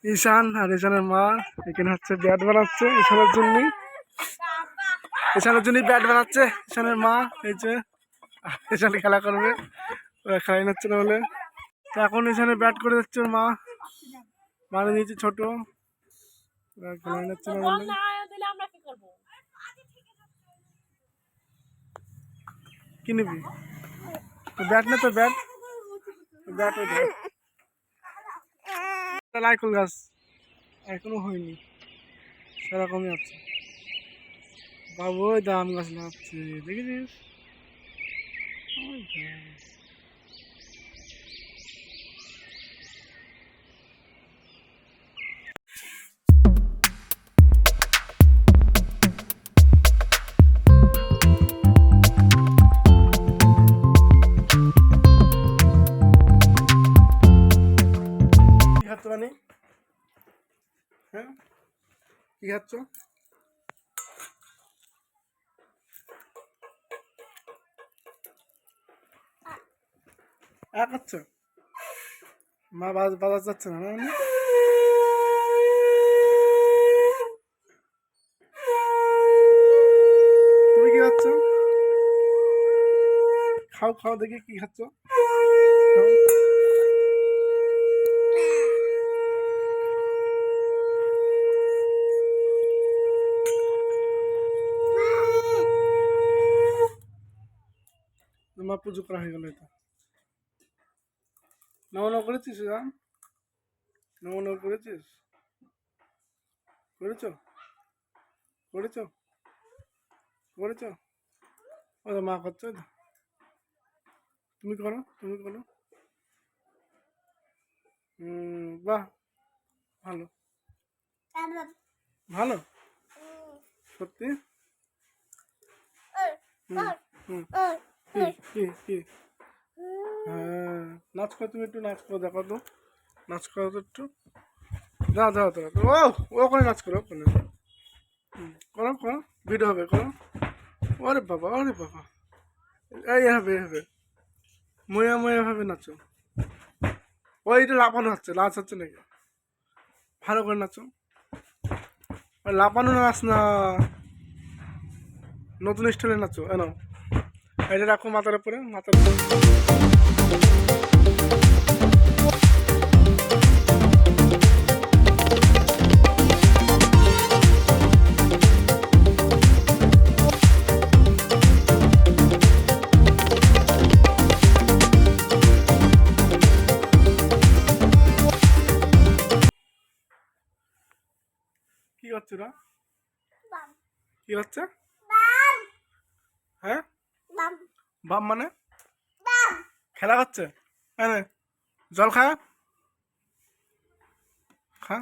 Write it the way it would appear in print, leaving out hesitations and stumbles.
ঈশান আর ঈশানের মা এখানে হচ্ছে ব্যাট বানাচ্ছে ঈশানের জন্যই। ঈশানের জন্যই ব্যাট বানাচ্ছে ঈশানের মা। এই যে ঈশান খেলা করবে, ওরা খেলাই নিচ্ছে না বলে। তো এখন ঈশানে ব্যাট করে যাচ্ছে ওর মা, বানিয়ে দিয়েছে ছোট, ওরা খেলাই নিচ্ছে না বলে। কি নিবি? ব্যাট না তো ব্যাট, ব্যাট ওই নারকেল গাছ এখনো হয়নি, সেরকমই আছে বাবু। ওই দাম গাছ লাগাচ্ছে দেখেছিস? কি খাচ্ছ মানে? হ্যাঁ কি খাচ্ছ? খাচ্ছ? মা বাজার যাচ্ছে না না? তুমি কি খাচ্ছ? খাও খাও দেখি কি খাচ্ছ। তোমার পুজো করা হয়ে গেল। এটা নমন করেছিস? নমন করেছিস? করেছ করেছ করেছ? ও মা করছো, তুমি করো তুমি করো। বাহ, ভালো ভালো সত্যি। হুম কি কি কি? হ্যাঁ নাচ করো, তুমি একটু নাচ করো, দেখো তো নাচ করো তো একটু। যাও যাও তো, ও ওখানে নাচ করো, ওখানে করো করো, ভিডিও হবে করো। ওরে বাবা ওরে বাবা, এই হবে হবে, ময়া ময়া ভাবে নাচো। ওইটা লাফানো হচ্ছে, নাচ হচ্ছে নাকি? ভালো করে নাচো। লাফানো নাচ না, নতুন স্টাইলে নাচো। এনো এটা রাখো মাথার উপরে, মাথার উপরে। কি হচ্ছে না? কি হচ্ছে? হ্যাঁ বাম মানে খেলা হচ্ছে? হ্যাঁ জল খা খা।